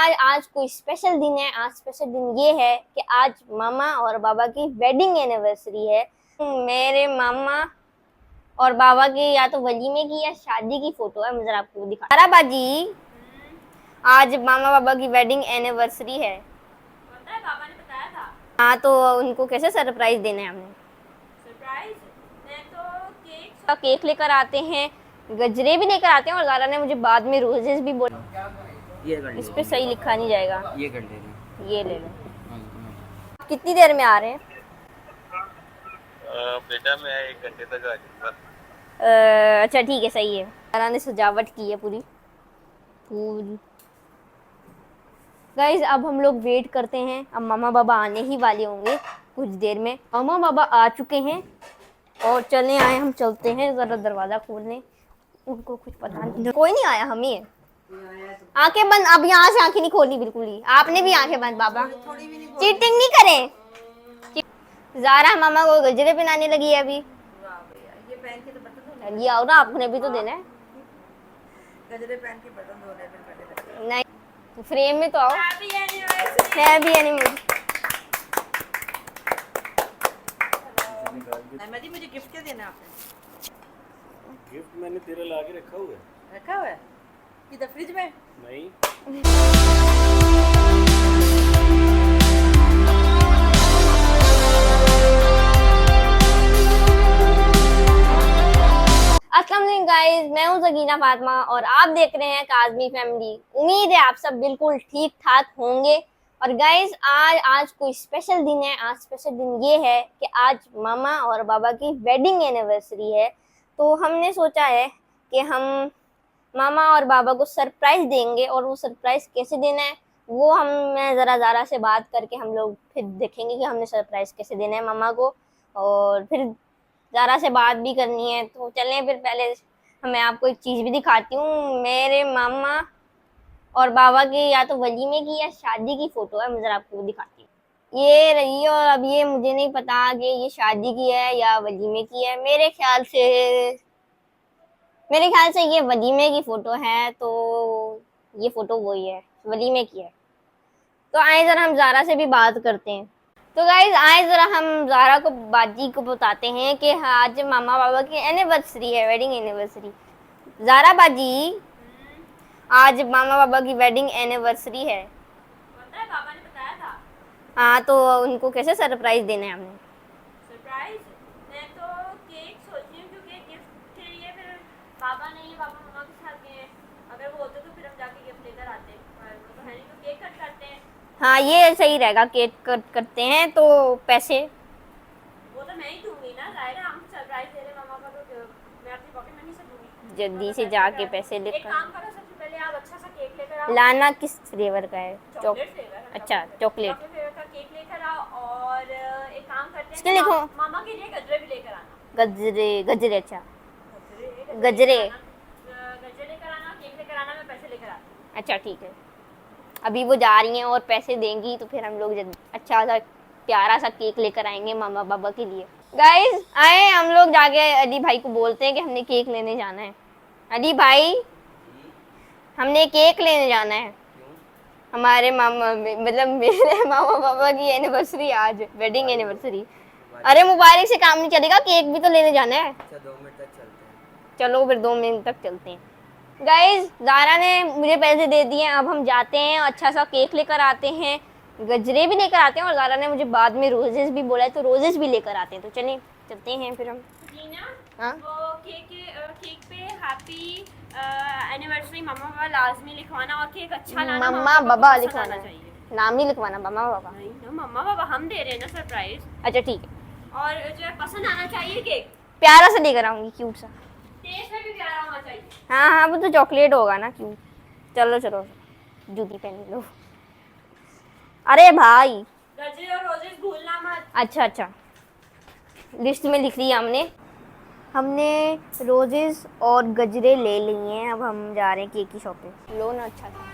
आज कोई स्पेशल दिन है। आज स्पेशल दिन ये है कि आज मामा और बाबा की वेडिंग एनिवर्सरी है। मेरे मामा और बाबा की या तो वलीमे की या शादी की फोटो है। मुझे आपको दिखा तारा बाजी, आज मामा बाबा की वेडिंग एनिवर्सरी है। पता है, पापा ने बताया था। हाँ, तो उनको कैसे सरप्राइज देना है हमने। सरप्राइज मैं तो केक लेकर आते हैं, गजरे भी लेकर आते हैं, और ज़ारा ने मुझे बाद में रोजेस भी बोला। ये कर इस पे सही लिखा नहीं जाएगा। ये कर ले रही। ये ले लो। कितनी देर में आ रहे हैं? बेटा मैं 1 घंटे तक आ जाऊंगा। अच्छा ठीक है, सही है। ज़ारा ने सजावट की है पूरी पूरी। गाइज अब हम लोग वेट करते हैं। अब मामा बाबा आने ही वाले होंगे कुछ देर में। मामा बाबा आ चुके हैं और चले आए, हम चलते हैं जरा दरवाजा खोलने। उनको कुछ पता नहीं, कोई नहीं आया, हम ही है। आंखें बंद। अब यहाँ से आंखें नहीं खोलनी बिल्कुल ही। आपने भी आंखें बंद बाबा, चीटिंग नहीं करें। ज़ारा मामा को गजरे पहनाने लगी है अभी। ये पहन के तो बटन धोने, ये आओ ना, आपने भी तो देना है। गजरे पहन के बटन धोने फिर पहले। नहीं, फ्रेम में तो आओ। Happy anniversary. है भी एनिवर्सरी। अहमद जी, मुझे गिफ्ट क्या देना है आपने? गिफ्ट मैंने तेरा ला के रखा हुआ है। रखा हुआ है किधर, फ्रिज में? नहीं, अस्सलाम वालेकुम गाइस, मैं हूं सकीना फातिमा और आप देख रहे हैं काज़मी फैमिली। उम्मीद है आप सब बिल्कुल ठीक ठाक होंगे। और गाइस आज कोई स्पेशल दिन है। आज स्पेशल दिन ये है कि आज मामा और बाबा की वेडिंग एनिवर्सरी है। तो हमने सोचा है कि हम मामा और बाबा को सरप्राइज देंगे, और वो सरप्राइज कैसे देना है वो मैं ज़रा से बात करके हम लोग फिर देखेंगे कि हमने सरप्राइज कैसे देना है मामा को। और फिर ज़रा से बात भी करनी है। तो चलें फिर, पहले मैं आपको एक चीज़ भी दिखाती हूँ। मेरे मामा और बाबा की या तो वलीमे की या शादी की फ़ोटो है। मुझे आपको दिखाती हूँ। ये रही है। और अब ये मुझे नहीं पता कि ये शादी की है या वलीमे की है। मेरे ख्याल से ये वलीमे की फ़ोटो है। तो ये फ़ोटो वही है, वलीमे की है। तो आए ज़रा हम ज़ारा से भी बात करते हैं। तो गाइज आए ज़रा हम ज़ारा को, बाजी को बताते हैं कि आज मामा बाबा की एनिवर्सरी है, वेडिंग एनिवर्सरी। ज़ारा बाजी, आज मामा बाबा की वेडिंग एनिवर्सरी है। पता है, पापा ने बताया था। हाँ, तो उनको कैसे सरप्राइज देना है हमने। सरप्राइज मैं तो केक सोच रही हूँ, क्योंकि गिफ्ट के लिए फिर पापा नहीं है, पापा मम्मा के साथ गए हैं। अगर वो होते तो फिर हम जाके गिफ्ट लेकर आते, और वो तो है नहीं, तो केक कट करते हैं। हाँ, ये सही रहेगा। केक कट करते हैं तो पैसे वो तो मैं ही दूंगी ना, जाहिर है हम सरप्राइज दे रहे हैं मामा को, तो मैं अपनी पॉकेट मनी से दूंगी। जल्दी से जाके पैसे एक लेकर काम करो, सबसे पहले आप अच्छा सा केक लेकर आओ। लाना। किस फ्लेवर का है? चॉकलेट फ्लेवर है। अच्छा, चॉकलेट। चॉकलेट फ्लेवर का केक लेकर आओ, और एक काम करते हैं इसके कि लिखो। मामा के लिए गजरे भी लेकर आना। गजरे गजरे अच्छा, गजरे गजरे। गजरे लेकर आना, केक लेकर आना, मैं पैसे लेकर आती हूँ। अच्छा ठीक है। अभी वो जा रही हैं और पैसे देंगी तो फिर हम लोग अच्छा सा प्यारा सा केक लेकर आएंगे मामा बाबा के लिए। गाइस आए, हम लोग जाके अली भाई को बोलते हैं कि हमने केक लेने जाना है। अली भाई, हमने केक लेने जाना है। हमारे मामा, मतलब मेरे मामा बाबा की एनिवर्सरी आज, वेडिंग एनिवर्सरी। अरे मुबारक से काम नहीं चलेगा, केक भी तो लेने जाना है। अच्छा 2 मिनट तक चलते हैं। चलो फिर 2 मिनट तक चलते हैं। गाइज ज़ारा ने मुझे पैसे दे दिए। अब हम जाते हैं, अच्छा सा केक लेकर आते हैं, गजरे भी लेकर आते हैं, और ज़ारा ने मुझे बाद में रोजेस भी बोला है, तो रोजेस भी लेकर आते हैं। तो चलें, चलते हैं फिर हम। टीना, हाँ? वो केक पे हैप्पी एनिवर्सरी मामा बाबा लाजमी लिखवाना, और केक अच्छा लाना, मम्मा को बाबा पसंद लिखवाना आना है, चाहिए। नाम नहीं लिखवाना, मम्मा बाबा। नहीं ना, मम्मा बाबा हम दे रहे हैं ना सरप्राइज। अच्छा ठीक है, और जो है पसंद आना चाहिए केक, प्यारा सा लेकर आऊंगी, क्यूट सा। टेस्ट में भी प्यारा होना चाहिए। हाँ हाँ, वो तो चॉकलेट होगा ना, क्यूट। चलो चलो, जूती पहन लो। अरे भाई, गजरे और रोजेस भूलना मत। अच्छा अच्छा, लिस्ट में लिख लिया हमने रोजेस और गजरे ले लिए हैं। अब हम जा रहे हैं केक की शॉप पे। लो ना, अच्छा था।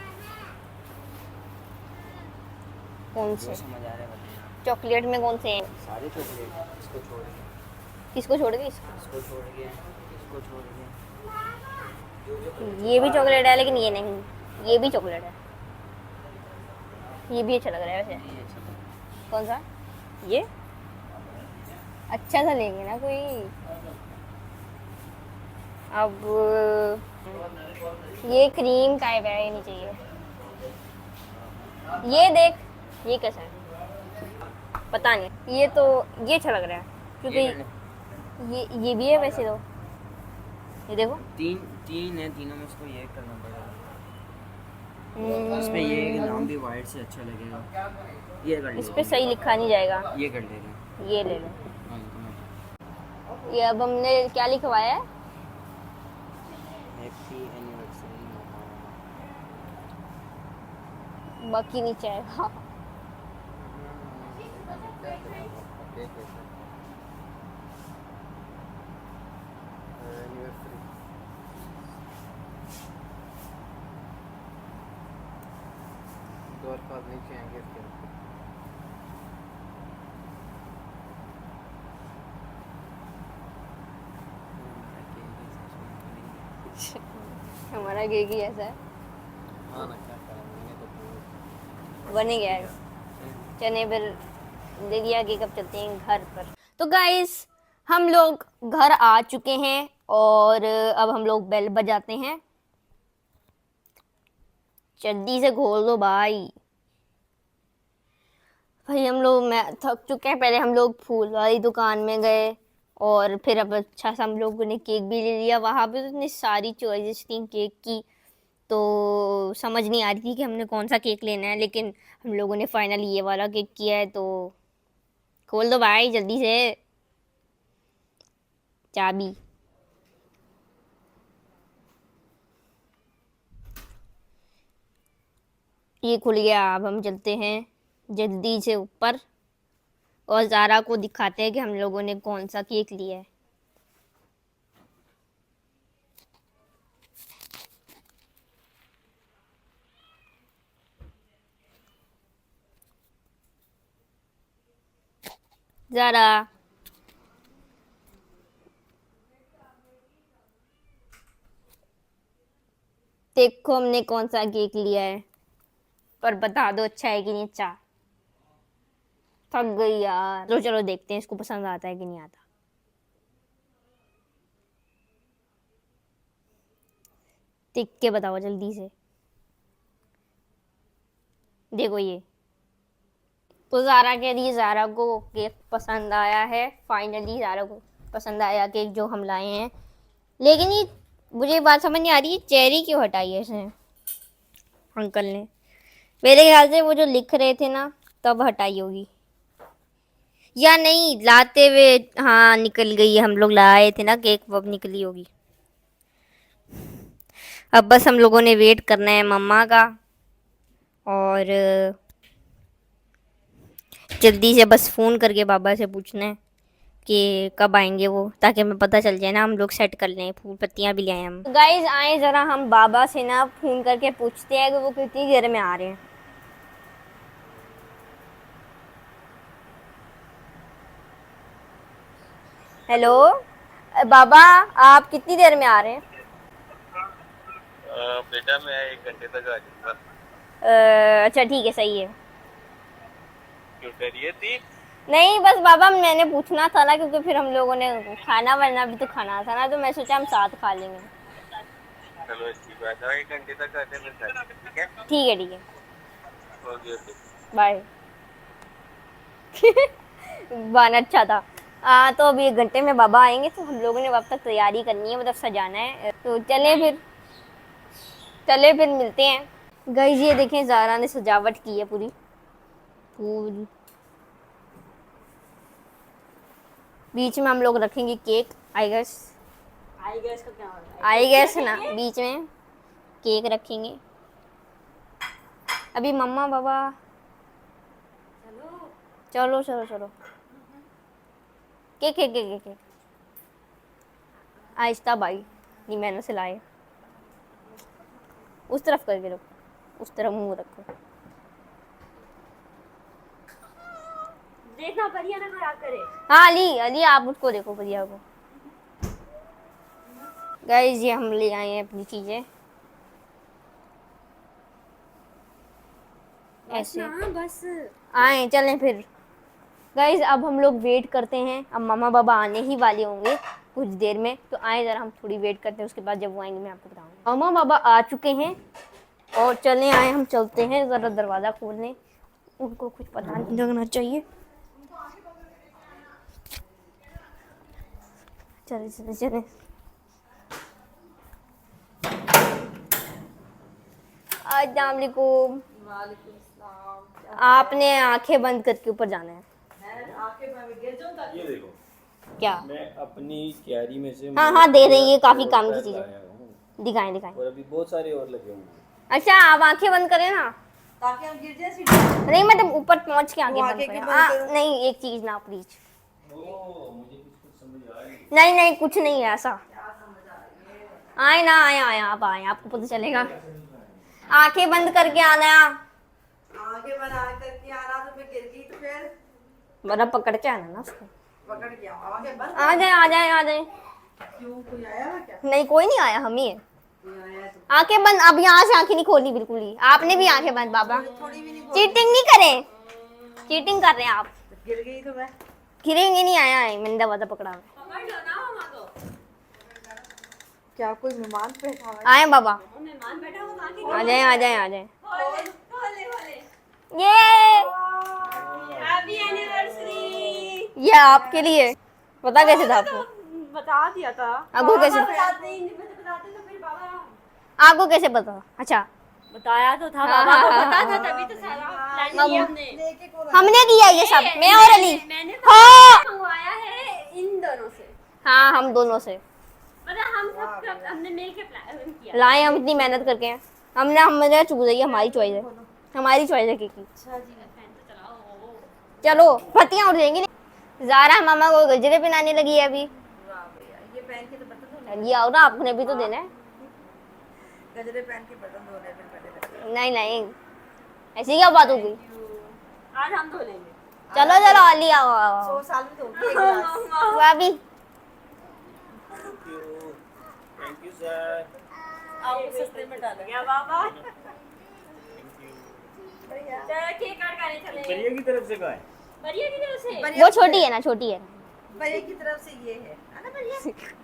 कौन से जो समझ आ रहा है बताना। चॉकलेट में कौन से हैं? सारे चॉकलेट हैं, इसको छोड़ के, किसको छोड़ के? इसको। इसको छोड़ के, इसको छोड़ के। ये भी चॉकलेट है लेकिन ये नहीं, ये भी चॉकलेट है। ये भी अच्छा लग रहा है वैसे। ये अच्छा लग रहा कौन सा? ये अच्छा सा लेंगे ना कोई। अब ये क्रीम टाइप है, ये नहीं चाहिए। ये देख, ये कैसा है पता नहीं। ये तो ये अच्छा लग रहा है है। क्योंकि ये कर ले। ये भी है वैसे तो। ये देखो, तीन तीन है, तीनों में इसको ये करना पड़ेगा। इसमें ये नाम भी वाइट से अच्छा लगेगा। ये कर इस ले। पे सही लिखा नहीं जाएगा। ये कर ले रहे। ये ले लो। हाँ, तुम्हें ये अब हमने क्या लिखवाया है? हैप्पी एनिवर्सरी बाकी नीचे आएगा। दो अल्फाज नीचे आएंगे इसके ऊपर। हमारा केक ही ऐसा है, हाँ ना, क्या करेंगे तो बन ही गया है। चने फिर दे दिया कि कब चलते हैं घर पर। तो गाइस हम लोग घर आ चुके हैं और अब हम लोग बेल बजाते हैं। जल्दी से खोल दो भाई। भाई हम लोग, मैं थक चुके हैं। पहले हम लोग फूल वाली दुकान में गए और फिर अब अच्छा सा हम लोगों ने केक भी ले लिया। वहाँ पे तो इतनी सारी चॉइसेस थी केक की, तो समझ नहीं आ रही थी कि हमने कौन सा केक लेना है, लेकिन हम लोगों ने फाइनली ये वाला केक किया है। तो खोल दो भाई जल्दी से चाबी। ये खुल गया। अब हम चलते हैं जल्दी से ऊपर और ज़ारा को दिखाते हैं कि हम लोगों ने कौन सा केक लिया है। ज़ारा, देखो हमने कौन सा केक लिया है, पर बता दो अच्छा है कि नहीं। अच्छा, थक गई यार। चलो चलो देखते हैं इसको पसंद आता है कि नहीं आता। देख के बताओ जल्दी से। देखो ये तो ज़ारा कह रही है ज़ारा को केक पसंद आया है। फाइनली ज़ारा को पसंद आया केक जो हम लाए हैं। लेकिन ये मुझे बात समझ नहीं आ रही है, चेरी क्यों हटाई है इसने अंकल ने। मेरे ख्याल से वो जो लिख रहे थे ना तब हटाई होगी, या नहीं लाते हुए। हाँ निकल गई है, हम लोग लाए थे ना केक, वो अब निकली होगी। अब बस हम लोगों ने वेट करना है मम्मा का, और जल्दी से बस फ़ोन करके बाबा से पूछना है कि कब आएंगे वो, ताकि हमें पता चल जाए ना, हम लोग सेट कर लें। फूल पत्तियाँ भी ले आए हम। गाइस आए ज़रा हम बाबा से ना फ़ोन करके पूछते हैं कि वो कितनी देर में आ रहे हैं। हेलो बाबा, आप कितनी देर में आ रहे हैं? बेटा मैं 1 घंटे तक आ जाऊंगा। अच्छा ठीक है, सही है। क्यों डरिए थी? नहीं बस बाबा मैंने पूछना था ना, क्योंकि फिर हम लोगों ने खाना वाना भी तो खाना था ना, तो मैं सोचा हम साथ खा लेंगे। चलो अच्छी बात है, 1 घंटे तक आते हैं ठीक है। ठीक है ठीक है, ओके ओके। बाय। बहाना अच्छा था। तो अभी 1 घंटे में बाबा आएंगे, तो हम लोगों ने अब तक तैयारी करनी है, मतलब सजाना है। तो चले फिर मिलते हैं। गाइस ये देखें ज़ारा ने सजावट की है पूरी। फूल बीच में हम लोग रखेंगे cake, I guess. I guess का क्या हो रहा है? आई गेस ना, बीच में केक रखेंगे। अभी मम्मा बाबा चलो चलो चलो चलो। केक केक केक केक आहिस्ता भाई, नहीं मैंने से लाए। उस तरफ करके रखो, उस तरफ मुंह रखो। देखना बढ़िया ना खराब करे। हाँ अली अली आप उसको देखो बढ़िया को। गाइस ये हम ले आए हैं अपनी चीज़ें। ऐसे बस आए चलें फिर गाइज। अब हम लोग वेट करते हैं, अब मामा बाबा आने ही वाले होंगे कुछ देर में, तो आए ज़रा हम थोड़ी वेट करते हैं, उसके बाद जब वो आएंगे मैं आपको बताऊंगा। मामा बाबा आ चुके हैं और चले आए, हम चलते हैं ज़रा दरवाज़ा खोलने, उनको कुछ पता नहीं लगना चाहिए। चले चले चले। अस्सलाम वालेकुम। आपने आंखें बंद करके ऊपर जाना है। ये देखो, क्या? मैं अपनी क्यारी में से हाँ हाँ दे रही है, काफी काम की पैर चीजें। लाया हूँ। दिखाएं दिखाएं। और अभी बहुत सारे और लगे हुए हैं। अच्छा आप आंखें बंद करें ना, ताकि हम गिर जाए सीढ़ी। नहीं मतलब ऊपर पहुंच के आंखें वो बंद आंखें करें। क्यों बंद करूं? नहीं एक चीज ना प्लीज। ओह, मुझे कुछ समझ आ रही है। नहीं नहीं कुछ नहीं है ऐसा। आए ना आए आए आप आए, आपको पता चलेगा। आंखें बंद करके आना। आगे बना करके आना तो मैं गिर गई तो फिर बड़ा पकड़ के आना ना उसको। पकड़ के आओ। आगे बंद आ जाए आ जाए आ जाए। क्यों, कोई आया है क्या? नहीं कोई नहीं आया, हम ही है। कोई आया है तो आंखें बंद, अब यहाँ से आंखें नहीं खोलनी बिल्कुल ही। आपने भी आंखें बंद बाबा, थोड़ी भी नहीं चीटिंग नहीं करें, चीटिंग कर रहे हैं आप। गिर गई तो मैं गिरेंगे नहीं, आया है मैंने दरवाजा पकड़ा है। पकड़ लो ना मामा को। क्या कोई मेहमान बैठा हुआ है? आए बाबा, मेहमान बैठा हो कहाँ की आ जाए आ जाए आ जाए। खोले खोले ये हैप्पी एनिवर्सरी। ये आपके लिए, पता कैसे था आपको? बता दिया था। आपको कैसे, बताते ही नहीं, बताते तो फिर बाबा आपको कैसे पता? अच्छा बताया तो था, हाँ, बाबा को हाँ, पता हाँ, था, तभी तो सारा प्लान किया हमने। लेके कौन आया? हमने किया ये सब, मैं और अली। मैंने हाँ मंगवाया है इन दोनों से, हाँ हम दोनों से मतलब हम सब हमने मिल के प्लान किया। लाए, हम इतनी मेहनत करके हैं। हमने चूज है, हमारी चॉइस है, हमारी चॉइस है केक की। अच्छा जी फैन तो चलाओ। चलो पत्तियां उड़ जाएंगी। ज़ारा मामा को गजरे पहनाने लगी है अभी। वाह भैया, ये पहन के तो बर्तन धोने। ये आओ ना, आपने भी तो देना है। गजरे पहन के बर्तन धोने फिर पहले लगते नहीं नहीं ऐसी क्या बात हो गई। आज हम धो लेंगे। चलो चलो अली आओ आओ, आओ। 100 साल में धोती है एक गिलास। वो अभी थैंक यू सर। आपको सस्ते में डाला। क्या बाबा, थैंक यू। चलो केक काट खाने चले। परिया की तरफ से कहा है? बढ़िया की तरफ से। बढ़िया वो छोटी है ना, छोटी है, भैया की तरफ से ये है ना भैया?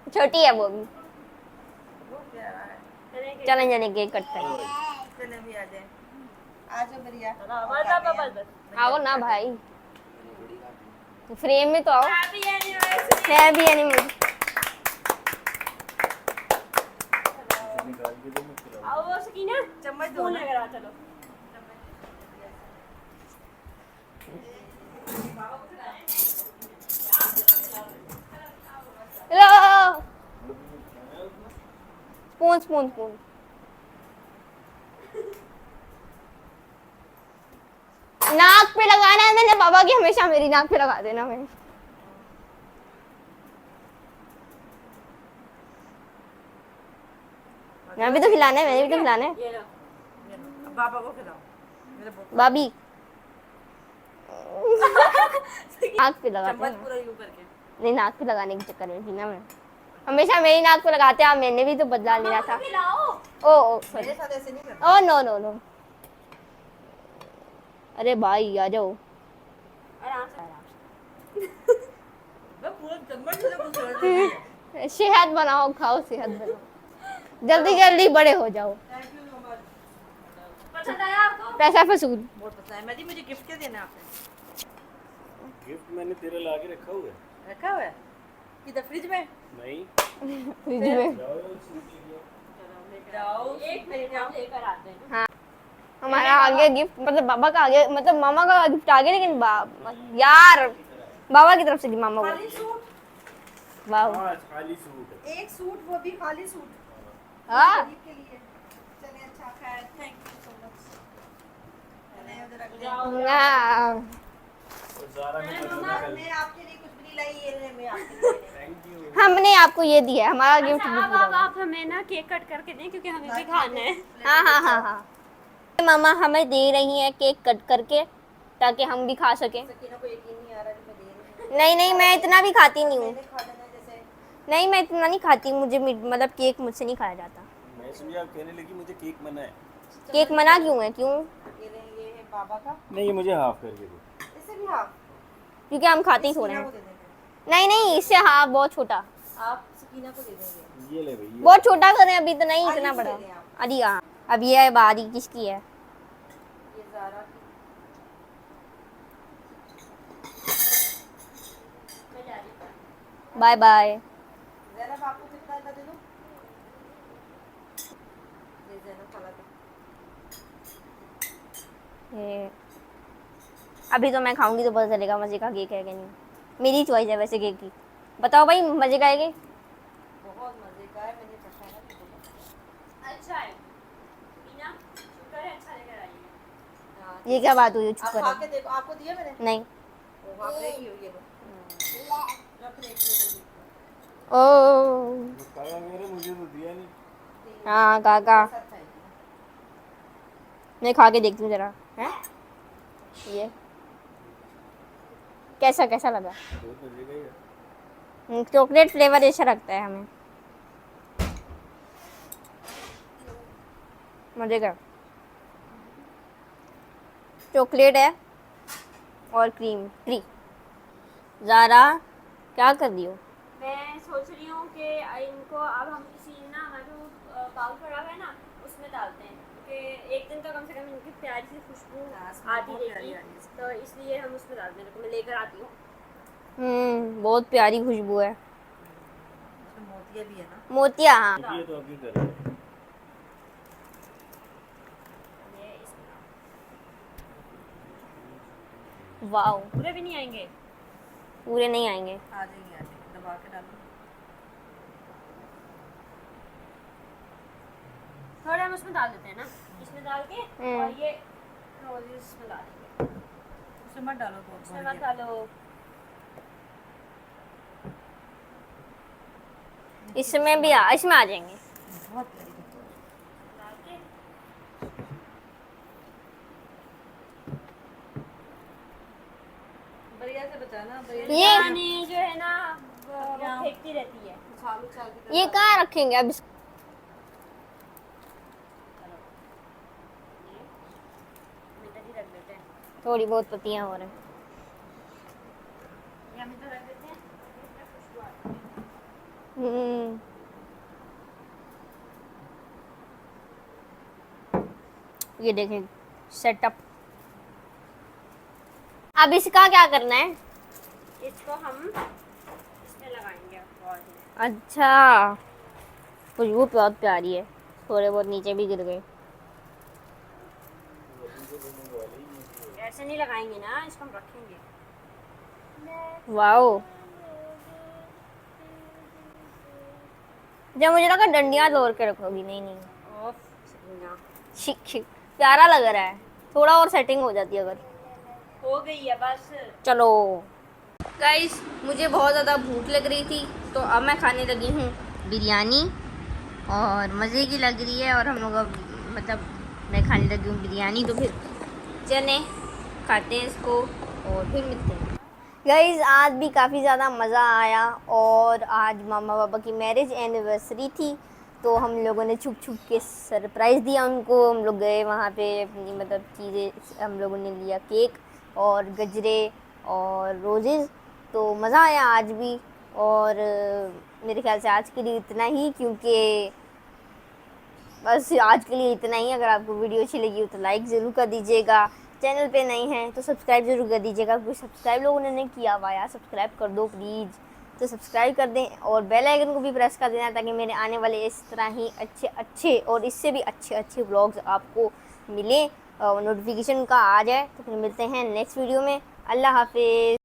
छोटी है वो भी। वो प्यारा है। चलें चलें केक कट करें। चले भी आ जाए। आ जाओ भैया। बस आओ ना भाई, फ्रेम में तो आओ। Happy anniversary. है भी एनिमल। निकाल के दो, मैं खिलाऊं। आओ वो सकीना चम्मच दो फोन ना। लेकर आ चलो। Spoon spoon spoon. नाक पे लगाना है मैंने बाबा की, हमेशा मेरी नाक पे लगा देना। मैं भी तो खिलाना है, मैंने भी तो खिलाना है। ये लो। अब पापा को खिलाओ। मेरे बहुत भाभी नाक पे लगाते चम्मच हैं, पूरा यूं करके। नहीं नाक पे लगाने के चक्कर में थी ना मैं, हमेशा मेरी नाक पे लगाते हैं। मैंने भी तो बदला लिया था। खिलाओ। ओ मेरे साथ ऐसे नहीं करना। Oh no no no. अरे भाई आ जाओ। आराम से मैं पूरा चम्मच से कुछ छोड़ देती। सेहत बनाओ, खाओ, सेहत बनाओ, जल्दी जल्दी बड़े हो जाओ। Thank you so much. पसंद आया आपको? पैसा फसूल। बहुत पसंद है। मैं मुझे गिफ्ट क्या देना है आपने? गिफ्ट मैंने तेरे ला के रखा हुआ है। रखा हुआ है किधर? फ्रिज में? नहीं, फ्रिज में जाओ सूट लेके आओ। चलो लेकर आओ। एक मिनट हम लेकर आते हैं। हमारा आगे गिफ्ट, मतलब बाबा का आगे, मतलब मामा का गिफ्ट आगे, लेकिन यार बाबा की तरफ से मामा को। खाली सूट। हाँ, खाली सूट है। एक सूट, वो भी खाली सूट। हाँ गरीब के लिए। चलिए अच्छा खैर, थैंक यू सो मच। चलिए उधर अगले। हाँ। और ज़ारा ने पसंद कर मैं आपके लिए कुछ भी नहीं लाई, ये ले मैं आपके लिए। Thank you. हमने आपको ये दिया है, हमारा गिफ्ट अच्छा, भी अब पूरा अब हुआ। आप हमें ना केक कट करके दें क्योंकि हमें भी खाना है। हाँ हाँ हाँ हाँ मामा हमें दे रही हैं केक कट करके, ताकि हम भी खा सकें। सकीना को यकीन नहीं आ रहा कि मैं दे रही हूँ। नहीं नहीं मैं इतना भी खाती नहीं हूँ। मैंने खा लेना जैसे। नहीं मैं इतना नहीं खाती, मुझे मतलब केक मुझसे नहीं खाया जाता। मैं समझा आप कहने लगी मुझे केक मना है। केक मना क्यों है? क्यों? अकेले ये है बाबा का नहीं ये मुझे हाफ करके दो। इससे भी हाफ क्योंकि हम खाते ही थोड़े सकीना हैं। को दे देंगे। नहीं नहीं, इससे हाफ बहुत छोटा, आप सकीना को दे देंगे। ये ले भाई ये। बहुत छोटा करें अभी, इतना ही, इतना आगे से बड़ा। ले लें आप। अरे हाँ, अब ये है बारी किसकी है? ये ज़ारा की। मैं जा रही हूँ। Bye bye. ज़ैनब आपको कितना का दे दूँ? ये ज़ैनब खाला का। ये अभी तो मैं खाऊंगी तो पता चलेगा मजे का केक है कि नहीं। मेरी चॉइस है वैसे केक की। बताओ भाई, मजे का है कि? बहुत मज़े का है, मैंने पकाया भी बहुत। अच्छा है मीना, शुक्र है अच्छा लेकर आई है। हाँ, ये क्या बात हुई? आप चुप खा करो। के देखो, आपको दिया मैंने? नहीं। वो आप ले लियो ये लो। रख ले एक ओ काका मेरे मुझे तो दिया नहीं। हाँ काका, साथ खाएंगे। मैं खा के देखती हूँ जरा। है ये कैसा कैसा लगा? बहुत मजे का ही है। चॉकलेट फ्लेवर ऐसा लगता है हमें। मजे का चॉकलेट है और क्रीम फ्री। ज़ारा क्या कर रही हो? मैं सोच रही हूँ कि इनको अब हम किसी ना हमारे जो बाउल पड़ा हुआ है ना उसमें डालते हैं, क्योंकि एक दिन तो कम से कम इनकी प्यारी सी खुशबू हाँ, इसमें आती बहुत प्यारी रहेगी, आ रही है इसमें। तो इसलिए हम उसमें डालते हैं। तो मैं लेकर आती हूँ। बहुत प्यारी खुशबू है। इसमें मोतिया भी है ना। मोतिया, हाँ। ये तो अभी कर रहे हैं। ये इसमें वाओ, पूरे भी नहीं आएंगे। पूरे नहीं आएंगे। आ जाएंगे दबा के डालो। थोड़े हम उसमें डाल देते हैं ना, इसमें डाल के हम्म। और ये रोजेस में डाल देंगे। उसमें मत डालो बहुत उसमें भर मत के। डालो। इसमें भी इसमें आ जाएंगे। बहुत प्यारी खुशबू है। डाल के बढ़िया से बचाना, बढ़िया ये- रानी जो है ना वो क्या? फेंकती रहती है। उछाल उछाल के ये कहाँ रखेंगे अब? हम इधर ही रख देते हैं। थोड़ी बहुत पत्तियां हो रही हैं। ये हम इधर रख देते हैं। इसमें खुशबू आती है। हम्म, ये देखें सेटअप। अब इसका क्या करना है? इसको हम इसमें लगाएंगे वॉल में। अच्छा, खुशबू बहुत प्यारी है। थोड़े बहुत नीचे भी गिर गए। ऐसे नहीं लगाएंगे ना, इसको हम रखेंगे। वाओ, जब मुझे लगा डंडियां तोड़ के रखोगी। नहीं नहीं, ऑफ सकीना शिक शिक प्यारा लग रहा है। थोड़ा और सेटिंग हो जाती अगर। हो गई है बस। चलो गाइस, मुझे बहुत ज़्यादा भूख लग रही थी तो अब मैं खाने लगी हूँ बिरयानी, और मज़े की लग रही है। और हम लोग अब मतलब मैं खाने लगी हूँ बिरयानी, तो फिर चले खाते हैं इसको और फिर मिलते हैं। गाइस, आज भी काफ़ी ज़्यादा मज़ा आया, और आज मामा पापा की मैरिज एनिवर्सरी थी, तो हम लोगों ने छुप छुप के सरप्राइज़ दिया उनको। हम लोग गए वहाँ पे, अपनी मतलब चीज़ें हम लोगों ने लिया, केक और गजरे और रोजेज़। तो मज़ा आया आज भी। और मेरे ख्याल से आज के लिए इतना ही, क्योंकि बस आज के लिए इतना ही। अगर आपको वीडियो अच्छी लगी हो तो लाइक ज़रूर कर दीजिएगा। चैनल पे नए हैं तो सब्सक्राइब ज़रूर कर दीजिएगा, क्योंकि सब्सक्राइब लोगों ने नहीं किया हुआ यार, सब्सक्राइब कर दो प्लीज़। तो सब्सक्राइब कर दें और बेल आइकन को भी प्रेस कर देना, ताकि मेरे आने वाले इस तरह ही अच्छे और इससे भी अच्छे व्लॉग्स आपको मिलें, नोटिफिकेशन का आ जाए। तो फिर मिलते हैं नेक्स्ट वीडियो में। अल्लाह हाफिज़।